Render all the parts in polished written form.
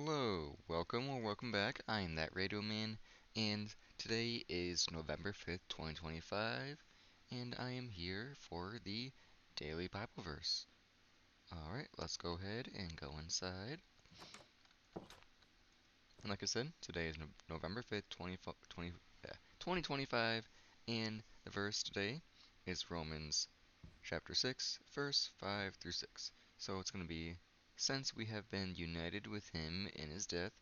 Hello, welcome or welcome back. I am that Radio Man, and today is November 5th, 2025, and I am here for the Daily Bible Verse. Alright, let's go ahead and go inside. And like I said, today is November 5th, 2025, and the verse today is Romans chapter 6, verse 5 through 6. So it's going to be, since we have been united with him in his death,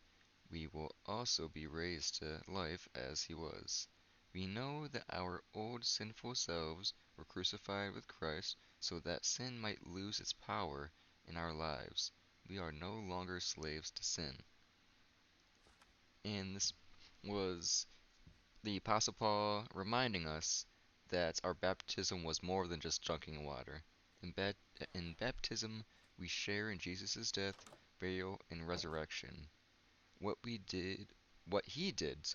we will also be raised to life as he was. We know that our old sinful selves were crucified with Christ so that sin might lose its power in our lives. We are no longer slaves to sin. And this was the Apostle Paul reminding us that our baptism was more than just dunking in water. In baptism, we share in Jesus' death, burial, and resurrection. What we did, what he did,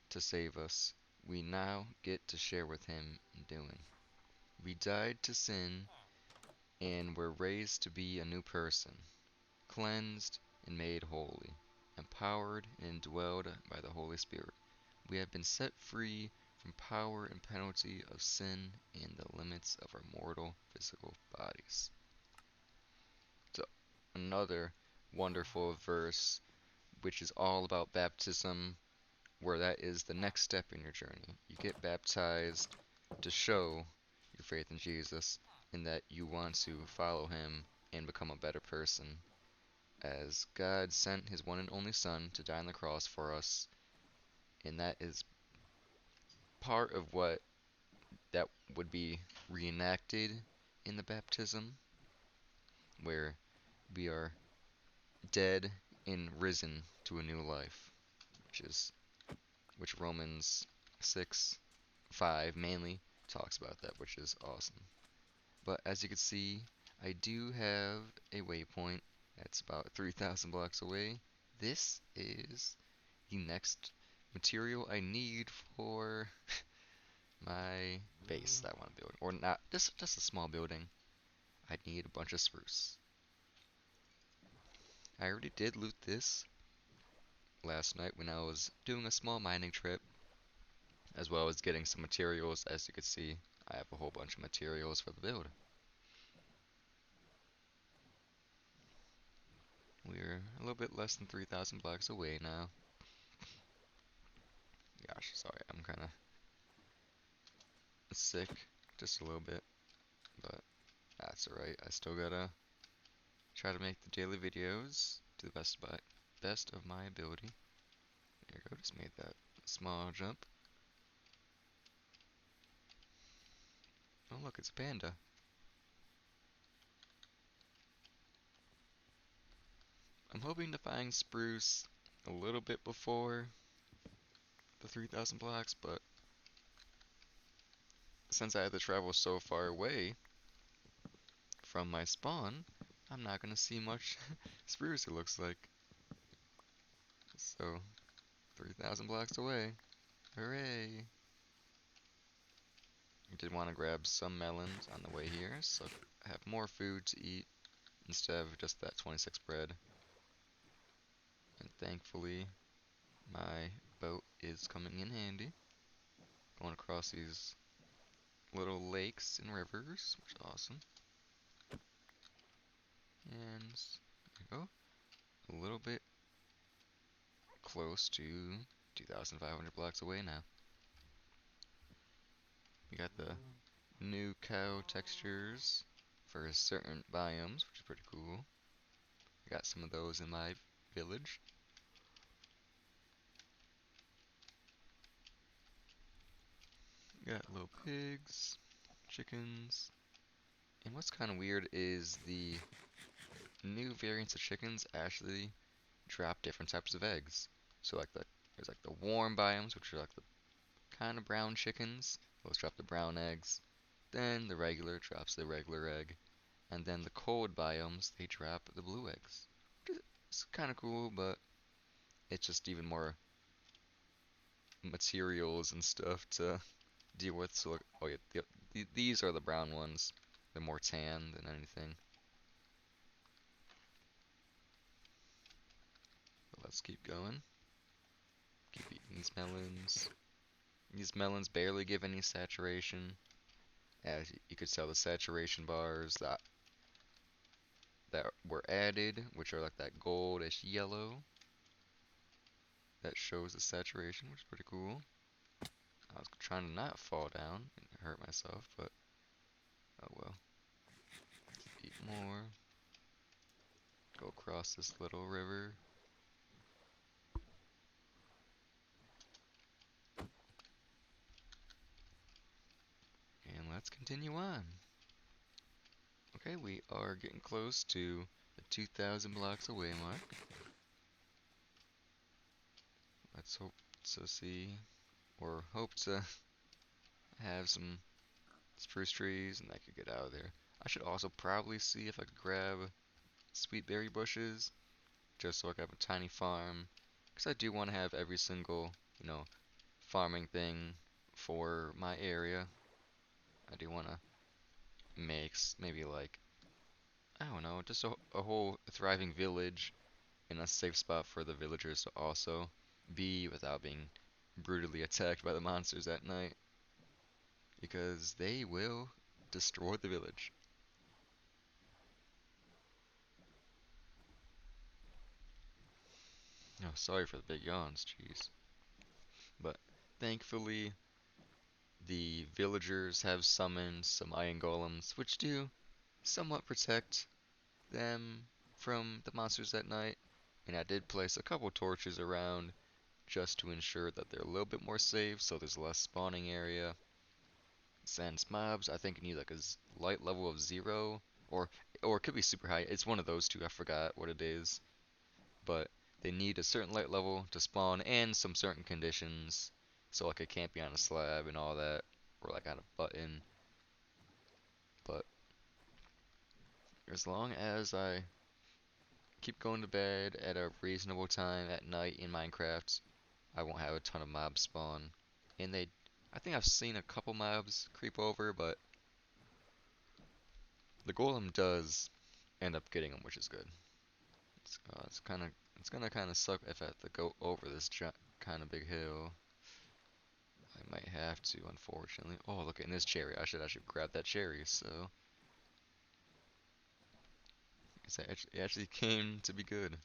to save us, we now get to share with him in doing. We died to sin and were raised to be a new person, cleansed and made holy, empowered and indwelled by the Holy Spirit. We have been set free from power and penalty of sin and the limits of our mortal physical bodies. So, another wonderful verse which is all about baptism, where that is the next step in your journey. You get baptized to show your faith in Jesus and that you want to follow him and become a better person, as God sent his one and only Son to die on the cross for us, and that is part of what that would be reenacted in the baptism, where we are dead and risen to a new life, which Romans 6:5 mainly talks about that, which is awesome. But as you can see, I do have a waypoint that's about 3,000 blocks away. This is the next material I need for my base that I want to build. Or not, just a small building. I need a bunch of spruce. I already did loot this last night when I was doing a small mining trip, as well as getting some materials. As you can see, I have a whole bunch of materials for the build. We're a little bit less than 3,000 blocks away now. Gosh, sorry, I'm kind of sick, just a little bit, but that's alright. I still gotta try to make the daily videos to the best of my ability. There you go, just made that small jump. Oh look, it's a panda. I'm hoping to find spruce a little bit before the 3,000 blocks, but since I have to travel so far away from my spawn, I'm not gonna see much spruce, it looks like. So, 3,000 blocks away. Hooray! I did want to grab some melons on the way here, so I have more food to eat instead of just that 26 bread. And thankfully, my boat is coming in handy. Going across these little lakes and rivers, which is awesome. And there we go. A little bit close to 2,500 blocks away now. We got the new cow textures for certain biomes, which is pretty cool. I got some of those in my village. Got little pigs, chickens, and what's kind of weird is the new variants of chickens actually drop different types of eggs. So there's like the warm biomes, which are like the kind of brown chickens. Those drop the brown eggs. Then the regular drops the regular egg, and then the cold biomes they drop the blue eggs. It's kind of cool, but it's just even more materials and stuff to deal with. So, like, oh yeah, these are the brown ones. They're more tan than anything. let's keep going. Keep eating these melons. These melons barely give any saturation. As you could tell, the saturation bars that were added, which are like that goldish yellow, that shows the saturation, which is pretty cool. I was trying to not fall down and hurt myself, but oh well. Eat more. Go across this little river. And let's continue on. Okay, we are getting close to the 2,000 blocks away mark. Let's hope to see, or hope to have some spruce trees and I could get out of there. I should also probably see if I could grab sweet berry bushes, just so I can have a tiny farm. Because I do want to have every single, farming thing for my area. I do want to make maybe like, I don't know, just a whole thriving village and a safe spot for the villagers to also be without being brutally attacked by the monsters at night. Because they will destroy the village. Oh, sorry for the big yawns, jeez. But thankfully, the villagers have summoned some iron golems, which do somewhat protect them from the monsters at night. And I did place a couple torches around just to ensure that they're a little bit more safe, so there's less spawning area. Since mobs, I think need like a light level of 0, or it could be super high. It's one of those two. I forgot what it is, but they need a certain light level to spawn and some certain conditions. So like it can't be on a slab and all that, or like on a button. But as long as I keep going to bed at a reasonable time at night in Minecraft, I won't have a ton of mobs spawn. And I think I've seen a couple mobs creep over, but the golem does end up getting them, which is good. It's gonna kind of suck if I have to go over this kind of big hill. I might have to, unfortunately. Oh, look at this cherry. I should actually grab that cherry. So it actually came to be good.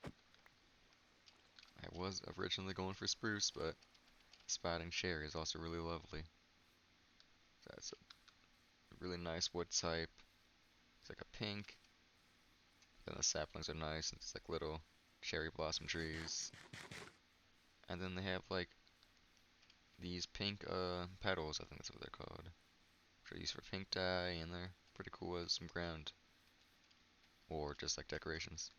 I was originally going for spruce, but spotting cherry is also really lovely. That's a really nice wood type. It's like a pink. Then the saplings are nice. It's like little cherry blossom trees. And then they have like these pink petals. I think that's what they're called. Which are used for pink dye, and they're pretty cool as some ground. Or just like decorations.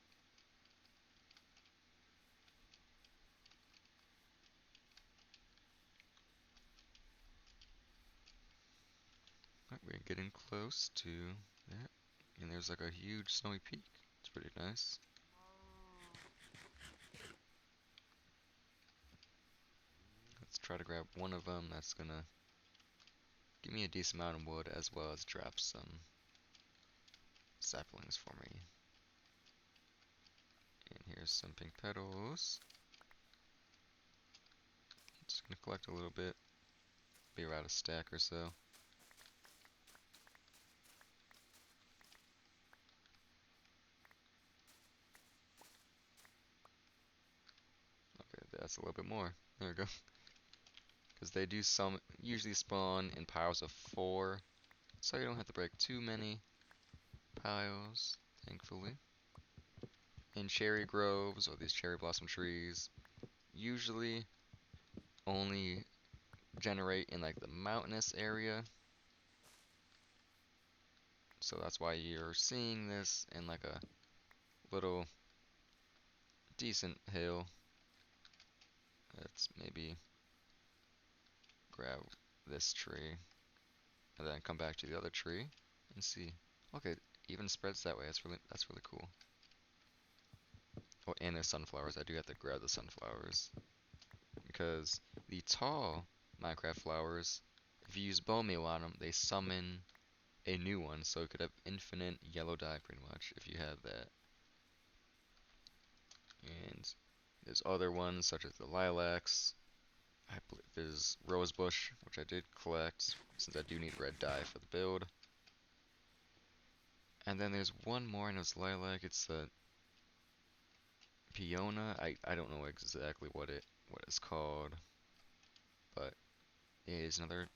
Right, we're getting close to that. And there's like a huge snowy peak. It's pretty nice. Let's try to grab one of them that's gonna give me a decent amount of wood as well as drop some saplings for me. And here's some pink petals. Just gonna collect a little bit. Be about a stack or so. Okay, that's a little bit more. There we go. Because they do usually spawn in piles of 4, so you don't have to break too many piles, thankfully. In cherry groves, or these cherry blossom trees, usually only generate in like the mountainous area. So that's why you're seeing this in like a little decent hill. Let's maybe grab this tree and then come back to the other tree and see. Okay, even spreads that way. That's really cool. Oh, and there's sunflowers. I do have to grab the sunflowers because the tall Minecraft flowers, if you use bone meal on them, they summon a new one, so it could have infinite yellow dye pretty much if you have that. And There's other ones such as the lilacs. I believe there's rosebush, which I did collect since I do need red dye for the build. And then there's one more, and it's lilac. It's the peona. I don't know exactly what it's called, but it is another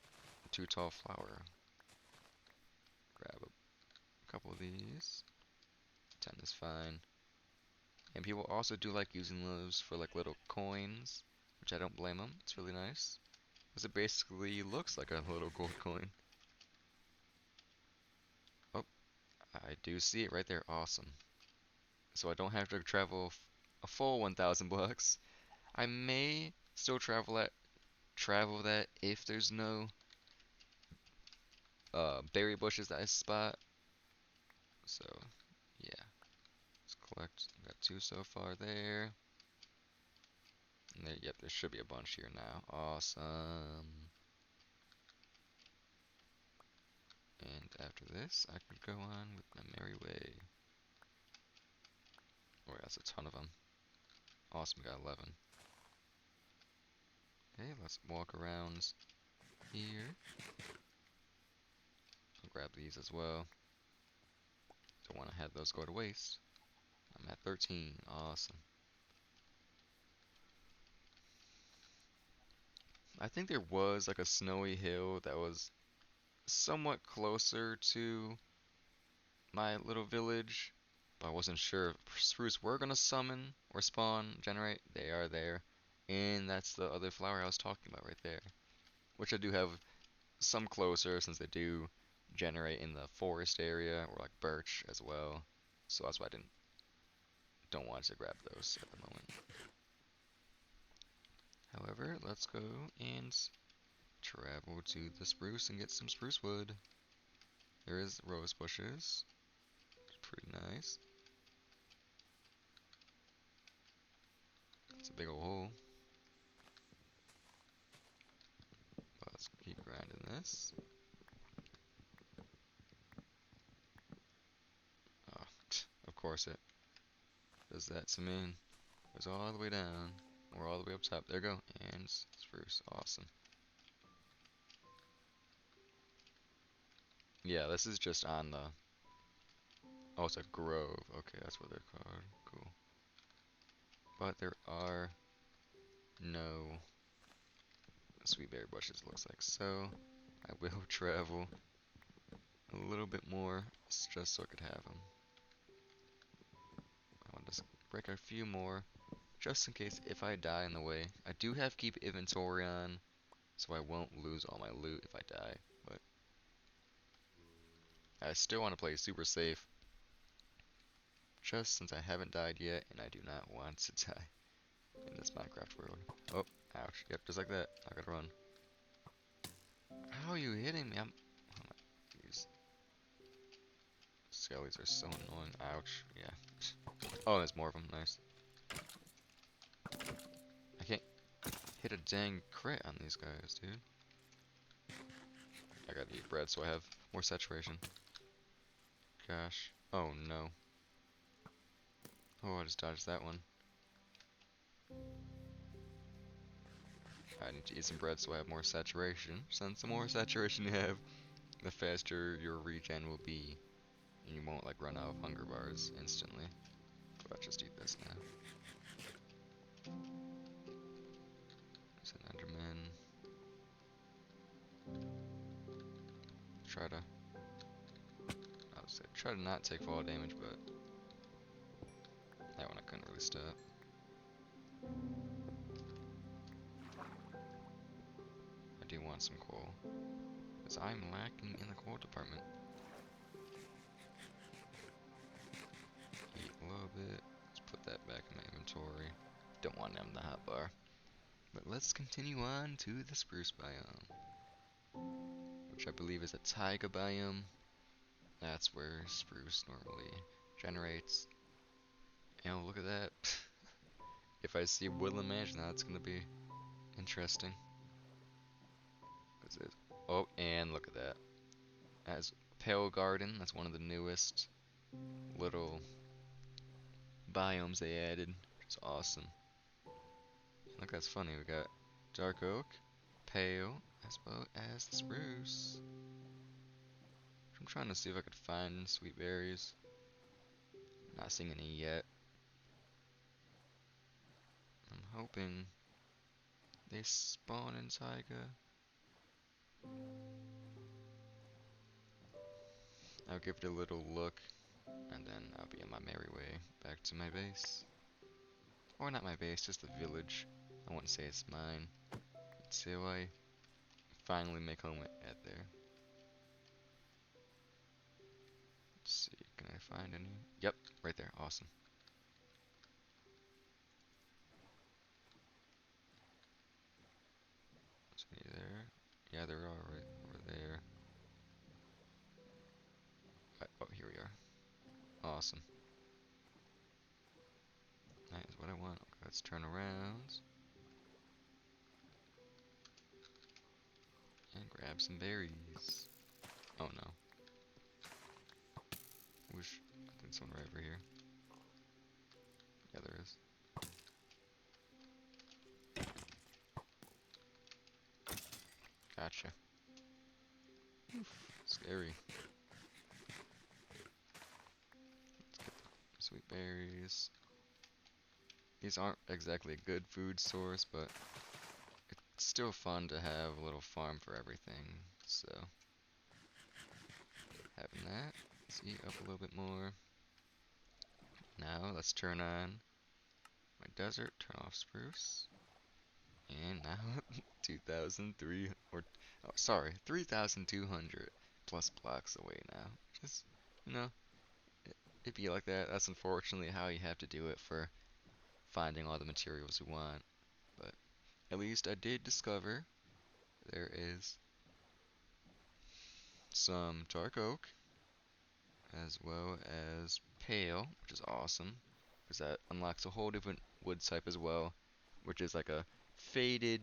too tall flower. Grab a couple of these. 10 is fine. And people also do like using those for like little coins, which I don't blame them. It's really nice. Because it basically looks like a little gold coin. Oh, I do see it right there. Awesome. So I don't have to travel a full 1,000 blocks. I may still travel that if there's no berry bushes that I spot. So yeah, let's collect. Got 2 so far there. And there, yep, there should be a bunch here now. Awesome. And after this, I can go on with my merry way. Oh, yeah, that's a ton of them. Awesome, got 11. Okay, let's walk around here. I'll grab these as well. Don't want to have those go to waste. I'm at 13. Awesome. I think there was like a snowy hill that was somewhat closer to my little village, but I wasn't sure if spruce were gonna summon or spawn, generate. They are there. And that's the other flower I was talking about right there. Which I do have some closer since they do generate in the forest area or like birch as well. So that's why I don't want to grab those at the moment. However, let's go and travel to the spruce and get some spruce wood. There is rose bushes. Pretty nice. It's a big old hole. But let's keep grinding this. Oh, of course it does that to me. Goes all the way down. We're all the way up top. There we go. And spruce. Awesome. Yeah, this is just on the... Oh, it's a grove. Okay, that's what they're called. Cool. But there are no sweet berry bushes, looks like. So, I will travel a little bit more just so I could have them. I want to just break a few more just in case if I die in the way. I do have keep inventory on, so I won't lose all my loot if I die. But I still want to play super safe, just since I haven't died yet, and I do not want to die in this Minecraft world. Oh, ouch. Yep, just like that. I gotta run. How are you hitting me? Oh my, these skellies are so annoying. Ouch. Yeah. Oh, there's more of them. Nice. I can't hit a dang crit on these guys, dude. I gotta eat bread so I have more saturation. Gosh. Oh no. Oh, I just dodged that one. I need to eat some bread so I have more saturation. Since the more saturation you have, the faster your regen will be. And you won't like run out of hunger bars instantly. But I'll just eat this now. There's an Enderman. Try to not take fall damage, but that one I couldn't really stop. I do want some coal, because I'm lacking in the coal department. Eat a little bit. Let's put that back in my inventory. Don't want them in the hotbar. But let's continue on to the spruce biome, which I believe is a taiga biome. That's where spruce normally generates. And look at that. If I see woodland mansion, that's gonna be interesting. Oh, and look at that. As Pale Garden, that's one of the newest little biomes they added, which is awesome. Look, that's funny. We got dark oak, pale, as well as the spruce. I'm trying to see if I could find sweet berries. Not seeing any yet. I'm hoping they spawn in taiga. I'll give it a little look, and then I'll be on my merry way back to my base. Or not my base, just the village. I wouldn't say it's mine. Until I finally make home at there. Let's see, can I find any? Yep, right there, awesome. Is any there? Yeah, there are right over there. Oh, here we are. Awesome. That is what I want. Okay, let's turn around and grab some berries. Oh no. Wish I think there's one right over here. Yeah, there is. Gotcha. Scary. Let's get the sweet berries. These aren't exactly a good food source, but it's still fun to have a little farm for everything. So, having that. Let's eat up a little bit more. Now, let's turn on my desert, turn off spruce. And now, 2,003, or, oh, sorry, 3,200 plus blocks away now. Just, you know, it'd be like that. That's unfortunately how you have to do it for finding all the materials you want. But at least I did discover there is some dark oak as well as pale, which is awesome because that unlocks a whole different wood type as well, which is like a faded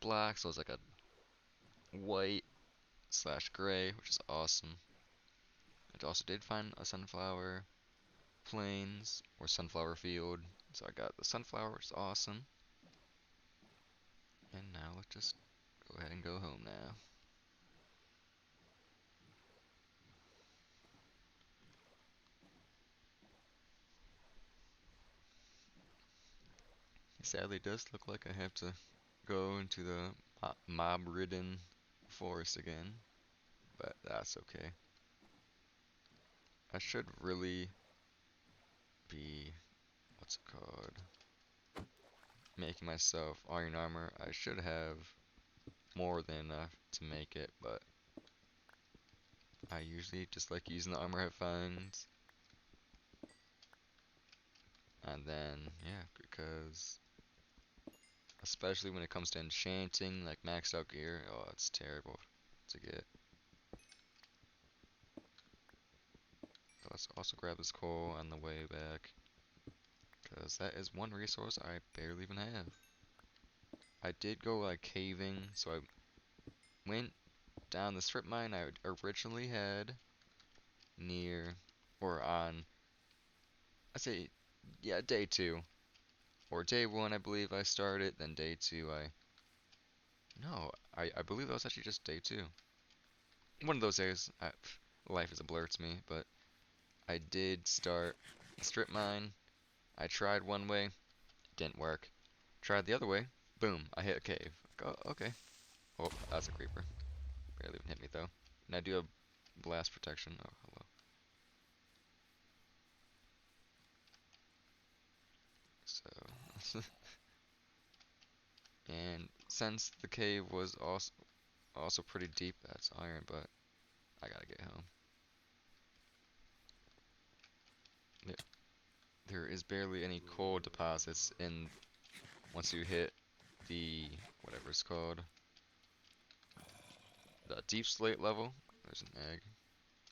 black, so it's like a white slash gray, which is awesome. I also did find a sunflower plains or sunflower field, so I got the sunflower, which is awesome. And now let's just go ahead and go home now. It sadly does look like I have to go into the mob-ridden forest again, but that's okay. I should really be, what's it called, making myself iron armor. I should have more than enough to make it, but I usually just like using the armor I find. And then, yeah, because especially when it comes to enchanting, like maxed out gear, oh, it's terrible to get. Let's also grab this coal on the way back, because that is one resource I barely even have. I did go like caving, so I went down the strip mine I originally had near, or on, I say, yeah, day 2. Or day 1 I believe I started, then day 2 no, I believe that was actually just day 2. One of those days, life is a blur to me, but I did start a strip mine. I tried one way, didn't work. Tried the other way, boom, I hit a cave. Like, oh, okay. Oh, that's a creeper. Barely even hit me though. And I do have blast protection. Oh, hello. So, and since the cave was also pretty deep, that's iron, but I gotta get home. There is barely any coal deposits in once you hit the whatever it's called, the deep slate level. There's an egg.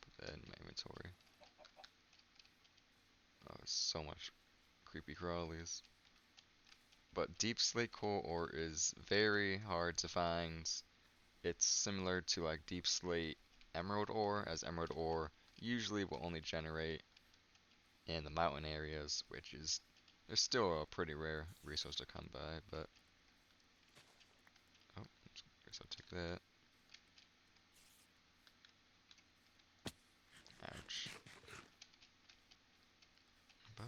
Put that in my inventory. Oh, there's so much creepy crawlies. But deep slate coal ore is very hard to find. It's similar to like deep slate emerald ore, as emerald ore usually will only generate in the mountain areas, which is there's still a pretty rare resource to come by, but guess I'll take that. Ouch. But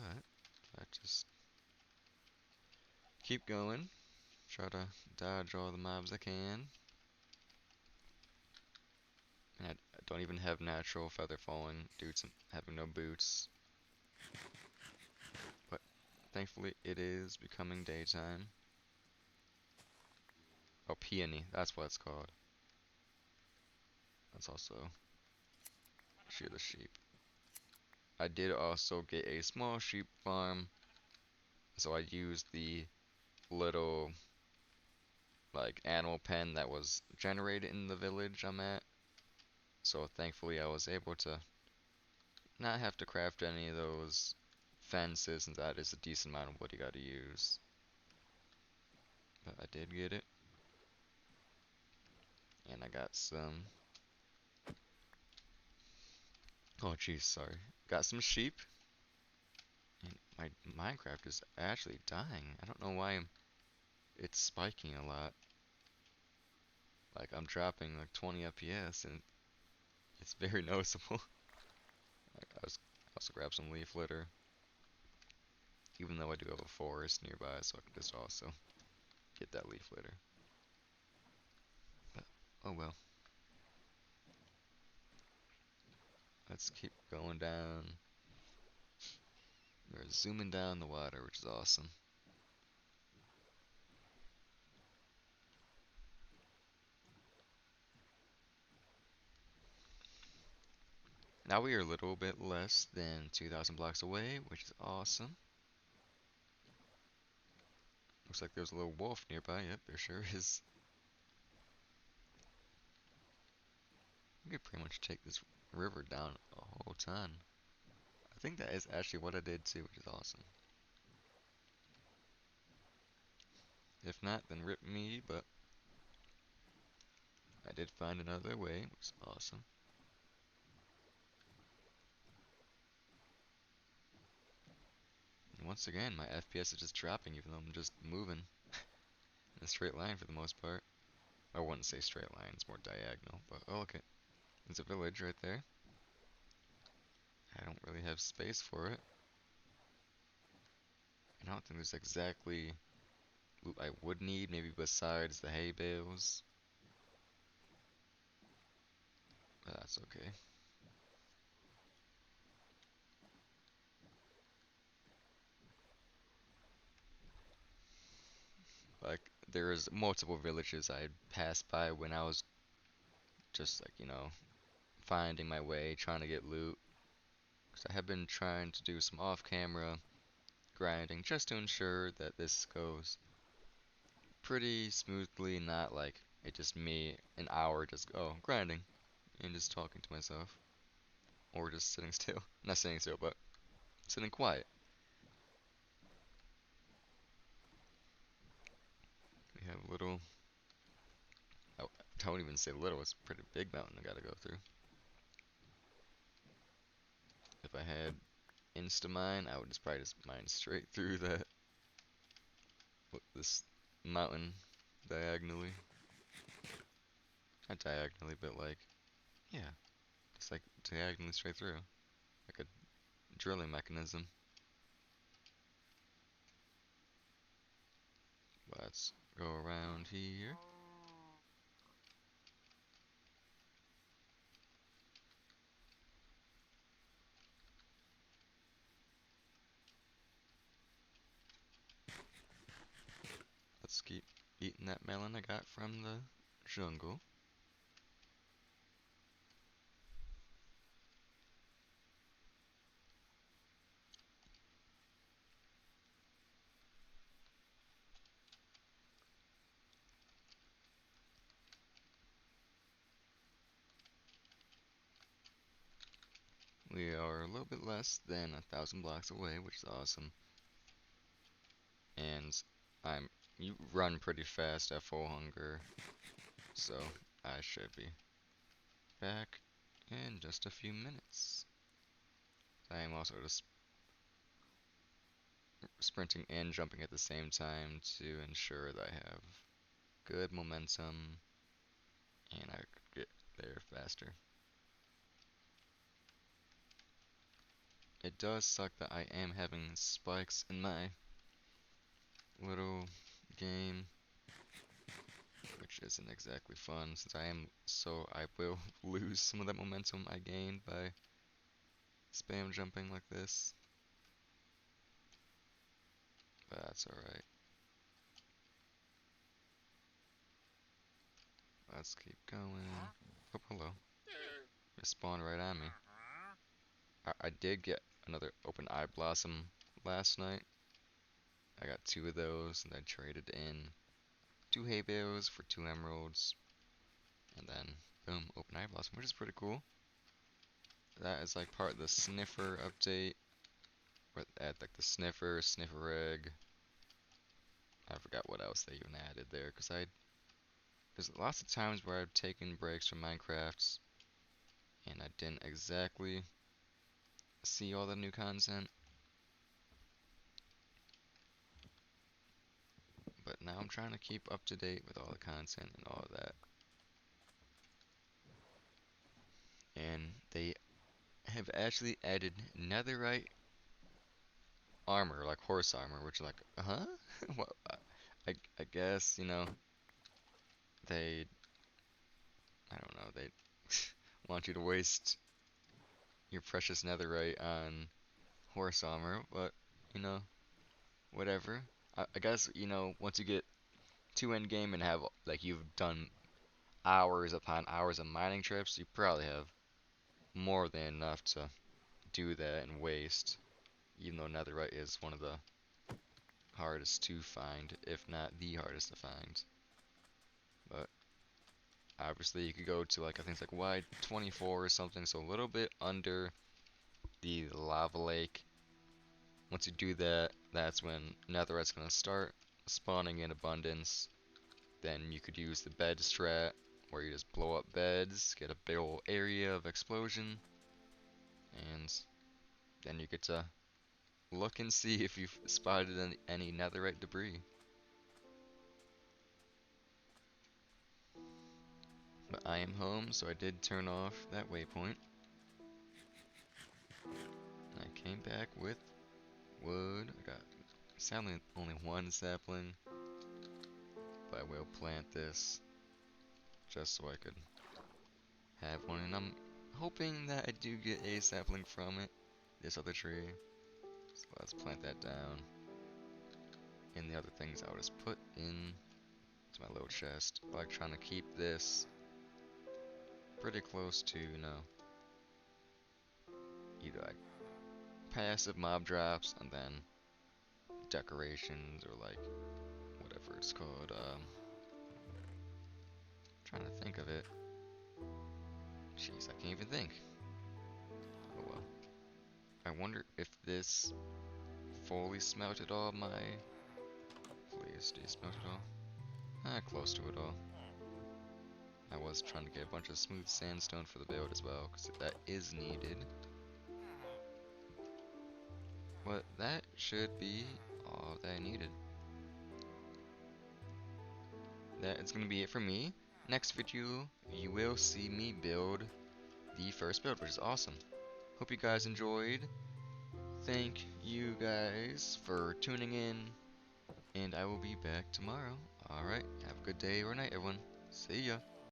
I just keep going. Try to dodge all the mobs I can. And I don't even have natural feather falling due to having no boots. But thankfully it is becoming daytime. Oh, peony, that's what it's called. That's also shear the sheep. I did also get a small sheep farm, so I used the little like animal pen that was generated in the village I'm at. So thankfully I was able to not have to craft any of those fences, and that is a decent amount of wood you gotta use. But I did get it. And I got some. Oh, jeez, sorry. Got some sheep. And my Minecraft is actually dying. I don't know why it's spiking a lot. Like, I'm dropping like 20 FPS, and it's very noticeable. I also grab some leaf litter. Even though I do have a forest nearby, so I can just also get that leaf litter. But, oh well. Let's keep going down. We're zooming down the water, which is awesome. Now we are a little bit less than 2,000 blocks away, which is awesome. Looks like there's a little wolf nearby. Yep, there sure is. We could pretty much take this river down a whole ton. I think that is actually what I did too, which is awesome. If not, then rip me, but I did find another way, which is awesome. And once again, my FPS is just dropping even though I'm just moving in a straight line for the most part. I wouldn't say straight line, it's more diagonal, but oh, look, there's a village right there. I don't really have space for it. I don't think there's exactly loot I would need, maybe besides the hay bales. But that's okay. Like, there's multiple villages I passed by when I was just like, finding my way, trying to get loot. Because I have been trying to do some off-camera grinding just to ensure that this goes pretty smoothly, not like it just me an hour just grinding and just talking to myself. Or just sitting still. Not sitting still, but sitting quiet. We have a little, I don't even say little, it's a pretty big mountain I gotta go through. If I had Insta-mine, I would just probably just mine straight through this mountain diagonally. Not diagonally, but like, yeah, just like diagonally straight through. Like a drilling mechanism. Let's go around here. Let's keep eating that melon I got from the jungle. We are a little bit less than 1,000 blocks away, which is awesome. And you run pretty fast at full hunger, so I should be back in just a few minutes. I am also just sprinting and jumping at the same time to ensure that I have good momentum. and I could get there faster. It does suck that I am having spikes in my little game, which isn't exactly fun since I will lose some of that momentum I gained by spam jumping like this, but that's alright. Let's keep going. Oh, hello. It spawned right on me. I did get another open eye blossom last night. I got 2 of those, and I traded in 2 hay bales for 2 emeralds, and then boom, open eye blossom, which is pretty cool. That is like part of the sniffer update, or add like the sniffer egg. I forgot what else they even added there, cause there's lots of times where I've taken breaks from Minecraft, and I didn't exactly see all the new content. But now I'm trying to keep up to date with all the content and all of that. And they have actually added netherite armor, like horse armor, which is like, huh? What? I guess, they, I don't know, they want you to waste your precious netherite on horse armor, but, you know, whatever. I guess, once you get to end game and have, like, you've done hours upon hours of mining trips, you probably have more than enough to do that and waste, even though netherite is one of the hardest to find, if not the hardest to find. But obviously you could go to like I think it's like wide 24 or something, so a little bit under the lava lake. Once you do that, that's when netherite's gonna start spawning in abundance. Then you could use the bed strat, where you just blow up beds, get a big old area of explosion, and then you get to look and see if you've spotted any netherite debris. But I am home, so I did turn off that waypoint. And I came back with wood. I got sadly only 1 sapling, but I will plant this just so I could have one. And I'm hoping that I do get a sapling from it, this other tree. So let's plant that down. And the other things I'll just put in to my little chest. I like trying to keep this pretty close to, either like passive mob drops and then decorations or like whatever it's called. Trying to think of it. Jeez, I can't even think. Oh well. I wonder if this fully smelted all my. Please, do you smelt it all? Ah, close to it all. I was trying to get a bunch of smooth sandstone for the build as well, because that is needed. But that should be all that I needed. That is going to be it for me. Next video, you will see me build the first build, which is awesome. Hope you guys enjoyed. Thank you guys for tuning in, and I will be back tomorrow. Alright, have a good day or night, everyone. See ya.